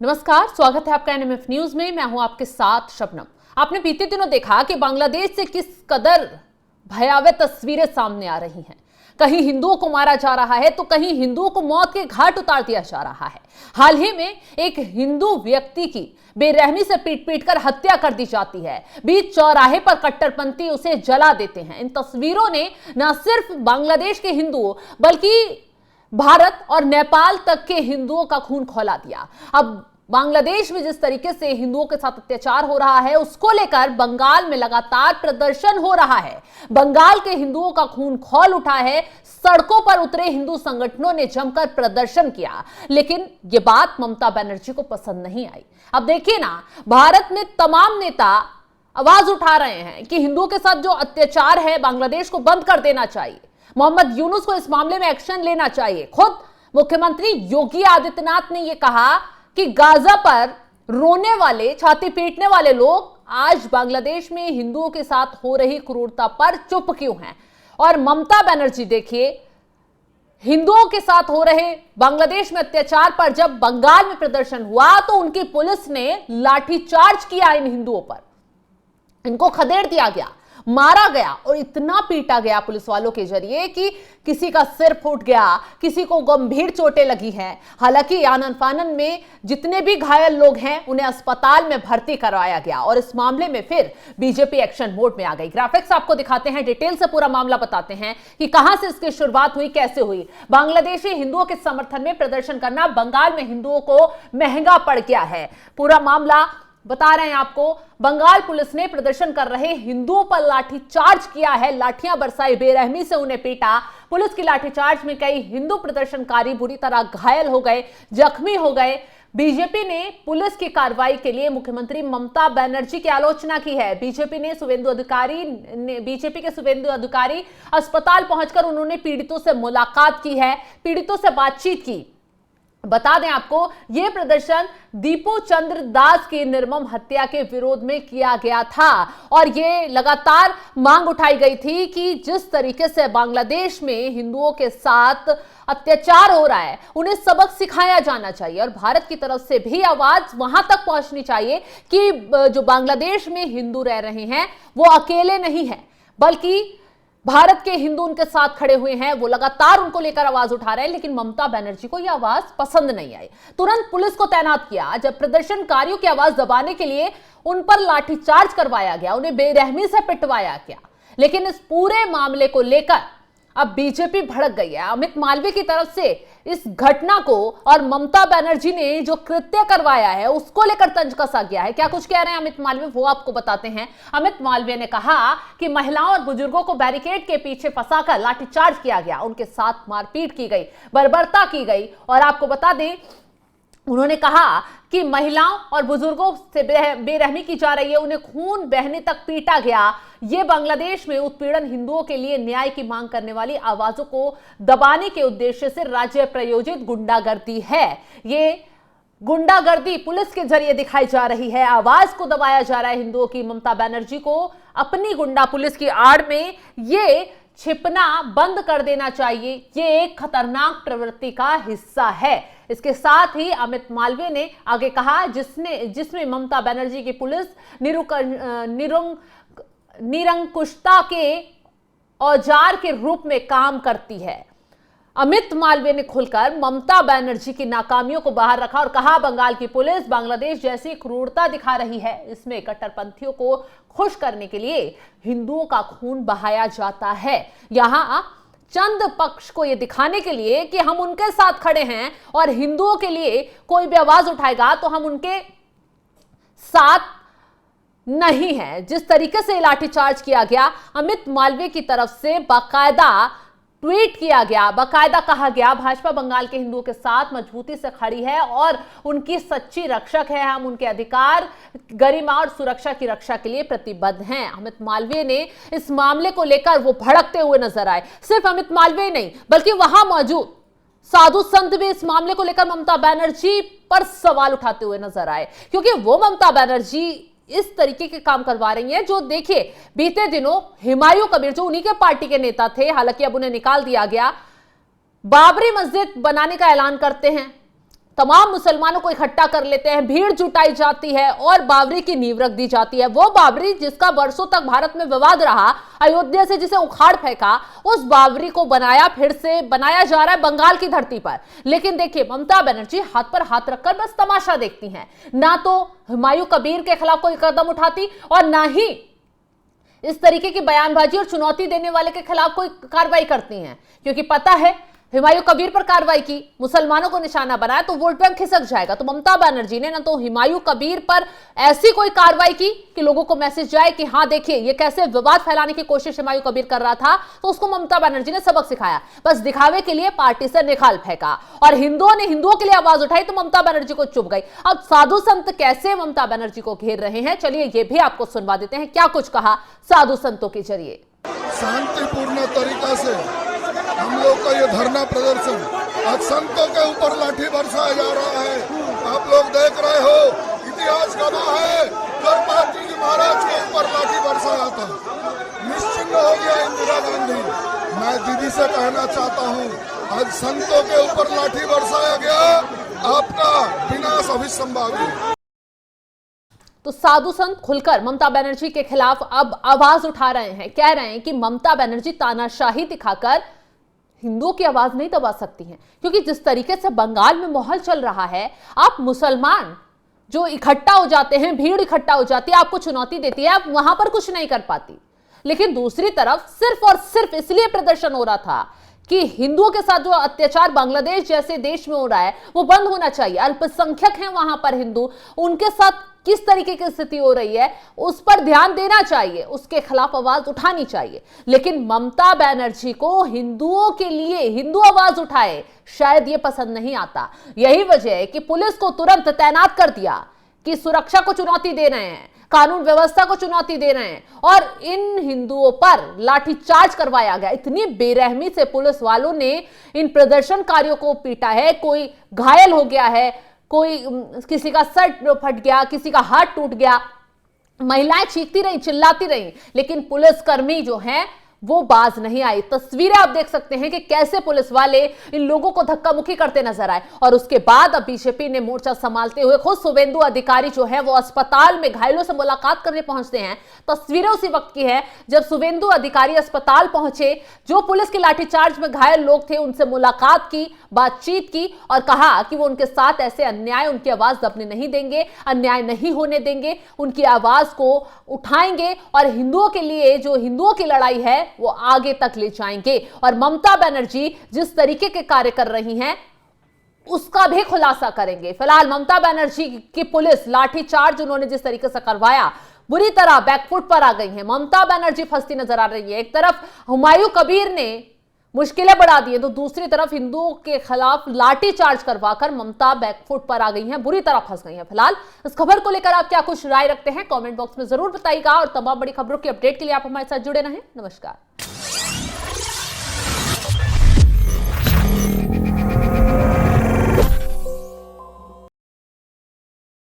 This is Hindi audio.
नमस्कार, स्वागत है आपका एनएमएफ न्यूज में। मैं हूं आपके साथ शबनम। आपने बीते दिनों देखा कि बांग्लादेश से किस कदर भयावह तस्वीरें सामने आ रही हैं। कहीं हिंदुओं को मारा जा रहा है तो कहीं हिंदुओं को मौत के घाट उतार दिया जा रहा है। हाल ही में एक हिंदू व्यक्ति की बेरहमी से पीट पीट कर हत्या कर दी जाती है। बीच चौराहे पर कट्टरपंथी उसे जला देते हैं। इन तस्वीरों ने न सिर्फ बांग्लादेश के हिंदुओं बल्कि भारत और नेपाल तक के हिंदुओं का खून खौला दिया। अब बांग्लादेश में जिस तरीके से हिंदुओं के साथ अत्याचार हो रहा है, उसको लेकर बंगाल में लगातार प्रदर्शन हो रहा है। बंगाल के हिंदुओं का खून खौल उठा है। सड़कों पर उतरे हिंदू संगठनों ने जमकर प्रदर्शन किया, लेकिन यह बात ममता बनर्जी को पसंद नहीं आई। अब देखिए ना, भारत में तमाम नेता आवाज उठा रहे हैं कि हिंदुओं के साथ जो अत्याचार है बांग्लादेश को बंद कर देना चाहिए। मोहम्मद यूनुस को इस मामले में एक्शन लेना चाहिए। खुद मुख्यमंत्री योगी आदित्यनाथ ने यह कहा कि गाजा पर रोने वाले, छाती पीटने वाले लोग आज बांग्लादेश में हिंदुओं के साथ हो रही क्रूरता पर चुप क्यों हैं। और ममता बनर्जी देखिए, हिंदुओं के साथ हो रहे बांग्लादेश में अत्याचार पर जब बंगाल में प्रदर्शन हुआ तो उनकी पुलिस ने लाठीचार्ज किया इन हिंदुओं पर। इनको खदेड़ दिया गया, मारा गया और इतना पीटा गया पुलिस वालों के जरिए कि किसी का सिर फूट गया, किसी को गंभीर चोटें लगी हैं। हालांकि आनन फानन में जितने भी घायल लोग हैं उन्हें अस्पताल में भर्ती करवाया गया और इस मामले में फिर बीजेपी एक्शन मोड में आ गई। ग्राफिक्स आपको दिखाते हैं, डिटेल से पूरा मामला बताते हैं कि कहां से इसकी शुरुआत हुई, कैसे हुई। बांग्लादेशी हिंदुओं के समर्थन में प्रदर्शन करना बंगाल में हिंदुओं को महंगा पड़ गया है। पूरा मामला बता रहे हैं आपको। बंगाल पुलिस ने प्रदर्शन कर रहे हिंदुओं पर लाठीचार्ज किया है, लाठियां बरसाई, बेरहमी से उन्हें पीटा। पुलिस की लाठीचार्ज में कई हिंदू प्रदर्शनकारी बुरी तरह घायल हो गए, जख्मी हो गए। बीजेपी ने पुलिस की कार्रवाई के लिए मुख्यमंत्री ममता बनर्जी की आलोचना की है। बीजेपी के शुभेंदु अधिकारी अस्पताल पहुंचकर उन्होंने पीड़ितों से मुलाकात की है, पीड़ितों से बातचीत की। बता दें आपको, यह प्रदर्शन दीपू चंद्र दास की निर्मम हत्या के विरोध में किया गया था और यह लगातार मांग उठाई गई थी कि जिस तरीके से बांग्लादेश में हिंदुओं के साथ अत्याचार हो रहा है, उन्हें सबक सिखाया जाना चाहिए और भारत की तरफ से भी आवाज वहां तक पहुंचनी चाहिए कि जो बांग्लादेश में हिंदू रह रहे हैं वो अकेले नहीं है, बल्कि भारत के हिंदू उनके साथ खड़े हुए हैं। वो लगातार उनको लेकर आवाज उठा रहे हैं, लेकिन ममता बनर्जी को यह आवाज पसंद नहीं आई। तुरंत पुलिस को तैनात किया। जब प्रदर्शनकारियों की आवाज दबाने के लिए उन पर लाठीचार्ज करवाया गया, उन्हें बेरहमी से पिटवाया गया। लेकिन इस पूरे मामले को लेकर अब बीजेपी भड़क गई है। अमित मालवीय की तरफ से इस घटना को और ममता बनर्जी ने जो कृत्य करवाया है उसको लेकर तंज कसा गया है। क्या कुछ कह रहे हैं अमित मालवीय, वो आपको बताते हैं। अमित मालवीय ने कहा कि महिलाओं और बुजुर्गों को बैरिकेड के पीछे फंसाकर लाठीचार्ज किया गया, उनके साथ मारपीट की गई, बर्बरता की गई। और आपको बता दें, उन्होंने कहा कि महिलाओं और बुजुर्गों से बेरहमी की जा रही है, उन्हें खून बहने तक पीटा गया। ये बांग्लादेश में उत्पीड़न, हिंदुओं के लिए न्याय की मांग करने वाली आवाजों को दबाने के उद्देश्य से राज्य प्रायोजित गुंडागर्दी है। ये गुंडागर्दी पुलिस के जरिए दिखाई जा रही है, आवाज को दबाया जा रहा है हिंदुओं की। ममता बनर्जी को अपनी गुंडा पुलिस की आड़ में ये छिपना बंद कर देना चाहिए। ये एक खतरनाक प्रवृत्ति का हिस्सा है। इसके साथ ही अमित मालवीय ने आगे कहा, जिसमें ममता बनर्जी की पुलिस निरंकुशता के औजार के रूप में काम करती है। अमित मालवीय ने खुलकर ममता बनर्जी की नाकामियों को बाहर रखा और कहा, बंगाल की पुलिस बांग्लादेश जैसी क्रूरता दिखा रही है, इसमें कट्टरपंथियों को खुश करने के लिए हिंदुओं का खून बहाया जाता है। यहां चंद पक्ष को यह दिखाने के लिए कि हम उनके साथ खड़े हैं और हिंदुओं के लिए कोई भी आवाज उठाएगा तो हम उनके साथ नहीं है। जिस तरीके से लाठीचार्ज किया गया, अमित मालवीय की तरफ से बाकायदा ट्वीट किया गया, बाकायदा कहा गया, भाजपा बंगाल के हिंदुओं के साथ मजबूती से खड़ी है और उनकी सच्ची रक्षक है। हम उनके अधिकार, गरिमा और सुरक्षा की रक्षा के लिए प्रतिबद्ध हैं। अमित मालवीय ने इस मामले को लेकर वो भड़कते हुए नजर आए। सिर्फ अमित मालवीय नहीं, बल्कि वहां मौजूद साधु संत भी इस मामले को लेकर ममता बनर्जी पर सवाल उठाते हुए नजर आए, क्योंकि वो ममता बनर्जी इस तरीके के काम करवा रही हैं जो देखिए बीते दिनों हुमायूं कबीर, जो उन्हीं के पार्टी के नेता थे, हालांकि अब उन्हें निकाल दिया गया, बाबरी मस्जिद बनाने का ऐलान करते हैं, तमाम मुसलमानों को इकट्ठा कर लेते हैं, भीड़ जुटाई जाती है और बाबरी की नींव रख दी जाती है। वो बाबरी जिसका वर्षों तक भारत में विवाद रहा, अयोध्या से जिसे उखाड़ फेंका, उस बाबरी को फिर से बनाया जा रहा है बंगाल की धरती पर। लेकिन देखिए, ममता बनर्जी हाथ पर हाथ रखकर बस तमाशा देखती हैं, ना तो हुमायूं कबीर के खिलाफ कोई कदम उठाती और ना ही इस तरीके की बयानबाजी और चुनौती देने वाले के खिलाफ कोई कार्रवाई करती हैं, क्योंकि पता है हुमायूं कबीर पर कार्रवाई की, मुसलमानों को निशाना बनाया तो वोट बैंक खिसक जाएगा। तो ममता बनर्जी ने ना तो हुमायूं कबीर पर ऐसी कोई कार्रवाई की कि लोगों को मैसेज जाए कि हाँ देखिए ये कैसे विवाद फैलाने की कोशिश हुमायूं कबीर कर रहा था, तो उसको ममता बनर्जी ने सबक सिखाया। बस दिखावे के लिए पार्टी से निकाल फेंका और हिंदुओं ने हिंदुओं के लिए आवाज उठाई तो ममता बनर्जी को चुप गई। अब साधु संत कैसे ममता बनर्जी को घेर रहे हैं, चलिए ये भी आपको सुनवा देते हैं क्या कुछ कहा साधु संतों के जरिए। शांतिपूर्ण तरीका से हम लोग का ये धरना प्रदर्शन आज संतों के ऊपर लाठी बरसाया जा रहा है। आप लोग देख रहे हो, इतिहास गवाह है, गणपति जी महाराज के ऊपर लाठी बरसाया था, निश्चिन्ह हो गया इंदिरा गांधी। मैं दीदी से कहना चाहता हूँ, आज संतों के ऊपर लाठी बरसाया गया, आपका विनाश अभिसंभावी है। तो साधु संत खुलकर ममता बनर्जी के खिलाफ अब आवाज उठा रहे हैं, कह रहे हैं कि ममता बनर्जी तानाशाही दिखाकर हिंदुओं की आवाज नहीं दबा सकती हैं, क्योंकि जिस तरीके से बंगाल में माहौल चल रहा है, आप मुसलमान जो इकट्ठा हो जाते हैं, भीड़ इकट्ठा हो जाती है, आपको चुनौती देती है, आप वहां पर कुछ नहीं कर पाती। लेकिन दूसरी तरफ सिर्फ और सिर्फ इसलिए प्रदर्शन हो रहा था कि हिंदुओं के साथ जो अत्याचार बांग्लादेश जैसे देश में हो रहा है वो बंद होना चाहिए। अल्पसंख्यक हैं वहां पर हिंदू, उनके साथ किस तरीके की स्थिति हो रही है उस पर ध्यान देना चाहिए, उसके खिलाफ आवाज उठानी चाहिए। लेकिन ममता बनर्जी को हिंदुओं के लिए हिंदू आवाज उठाए शायद ये पसंद नहीं आता। यही वजह है कि पुलिस को तुरंत तैनात कर दिया कि सुरक्षा को चुनौती दे रहे हैं, कानून व्यवस्था को चुनौती दे रहे हैं और इन हिंदुओं पर लाठीचार्ज करवाया गया। इतनी बेरहमी से पुलिस वालों ने इन प्रदर्शनकारियों को पीटा है, कोई घायल हो गया है, कोई किसी का सर फट गया, किसी का हाथ टूट गया, महिलाएं चीखती रही, चिल्लाती रही, लेकिन पुलिसकर्मी जो हैं वो बाज नहीं आई। तस्वीरें आप देख सकते हैं कि कैसे पुलिस वाले इन लोगों को धक्का मुक्की करते नजर आए। और उसके बाद अब बीजेपी ने मोर्चा संभालते हुए खुद शुभेंदु अधिकारी जो है वो अस्पताल में घायलों से मुलाकात करने पहुंचते हैं। तस्वीरें उसी वक्त की है जब शुभेंदु अधिकारी अस्पताल पहुंचे, जो पुलिस के लाठीचार्ज में घायल लोग थे उनसे मुलाकात की, बातचीत की और कहा कि वो उनके साथ ऐसे अन्याय, उनकी आवाज दबने नहीं देंगे, अन्याय नहीं होने देंगे, उनकी आवाज को उठाएंगे और हिंदुओं के लिए जो हिंदुओं की लड़ाई है वो आगे तक ले जाएंगे। और ममता बनर्जी जिस तरीके के कार्य कर रही हैं उसका भी खुलासा करेंगे। फिलहाल ममता बनर्जी की पुलिस लाठीचार्ज उन्होंने जिस तरीके से करवाया, बुरी तरह बैकफुट पर आ गई है। ममता बनर्जी फंसती नजर आ रही है। एक तरफ हुमायूं कबीर ने मुश्किलें बढ़ा दी है तो दूसरी तरफ हिंदुओं के खिलाफ लाठीचार्ज करवाकर ममता बैकफुट पर आ गई हैं, बुरी तरह फंस गई हैं। फिलहाल इस खबर को लेकर आप क्या कुछ राय रखते हैं कमेंट बॉक्स में जरूर बताइएगा और तमाम बड़ी खबरों की अपडेट के लिए आप हमारे साथ जुड़े रहें। नमस्कार।